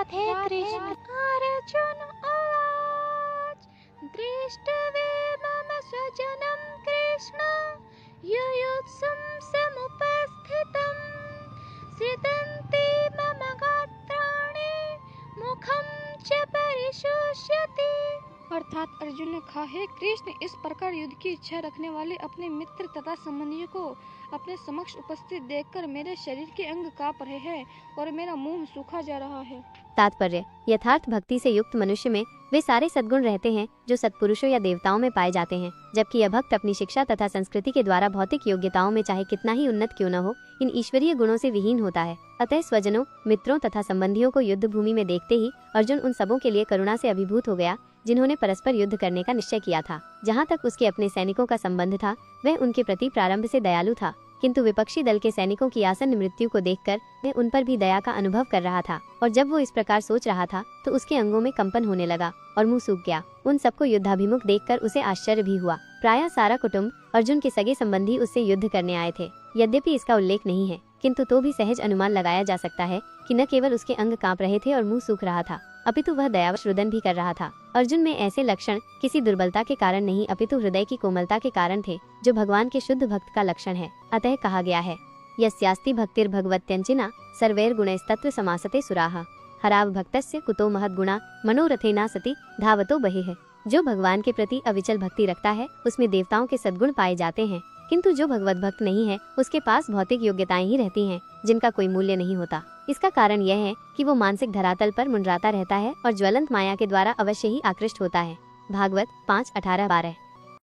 राधे कृष्ण। अर्जुन उवाच दृष्ट्वे मम स्वजनं कृष्ण युयुत्सुं समुपस्थितं सिदन्ति मम गात्राणि मुखं च परिशोष्यति। अर्थात अर्जुन ने कहा, हे कृष्ण, इस प्रकार युद्ध की इच्छा रखने वाले अपने मित्र तथा संबंधियों को अपने समक्ष उपस्थित देखकर मेरे शरीर के अंग कांप रहे हैं और मेरा मुंह सूखा जा रहा है। तात्पर्य: यथार्थ भक्ति से युक्त मनुष्य में वे सारे सद्गुण रहते हैं जो सत्पुरुषों या देवताओं में पाए जाते हैं, जबकि यह भक्त अपनी शिक्षा तथा संस्कृति के द्वारा भौतिक योग्यताओं में चाहे कितना ही उन्नत क्यों न हो, इन ईश्वरीय गुणों से विहीन होता है। अतः स्वजनों, मित्रों तथा संबंधियों को युद्ध भूमि में देखते ही अर्जुन उन सबों के लिए करुणा से अभिभूत हो गया जिन्होंने परस्पर युद्ध करने का निश्चय किया था। जहाँ तक उसके अपने सैनिकों का संबंध था, वह उनके प्रति प्रारंभ से दयालु था, किंतु विपक्षी दल के सैनिकों की आसन्न मृत्यु को देखकर वह उन पर भी दया का अनुभव कर रहा था। और जब वो इस प्रकार सोच रहा था तो उसके अंगों में कंपन होने लगा और मुंह सूख गया। उन सबको युद्धाभिमुख देखकर उसे आश्चर्य भी हुआ। प्रायः सारा कुटुंब, अर्जुन के सगे संबंधी उससे युद्ध करने आए थे। यद्यपि इसका उल्लेख नहीं है, किंतु तो भी सहज अनुमान लगाया जा सकता है कि न केवल उसके अंग कांप रहे थे और मुंह सूख रहा था, अपितु वह दयावश रुदन भी कर रहा था। अर्जुन में ऐसे लक्षण किसी दुर्बलता के कारण नहीं, अपितु हृदय की कोमलता के कारण थे, जो भगवान के शुद्ध भक्त का लक्षण है। अतः कहा गया है, यस्यास्ति भक्तिर्भगवत्यंचिना सर्वैर्गुणैस्तत्र समासते सुराः हराव भक्तस्य कुतो महद्गुणा मनोरथेना सति धावतो बहिः। जो भगवान के प्रति अविचल भक्ति रखता है उसमें देवताओं के सद्गुण पाए जाते हैं, किंतु जो भगवत भक्त नहीं है उसके पास भौतिक योग्यताएं ही रहती हैं जिनका कोई मूल्य नहीं होता। इसका कारण यह है कि वो मानसिक धरातल पर मुंडराता रहता है और ज्वलंत माया के द्वारा अवश्य ही आकृष्ट होता है। भागवत 5:18-12।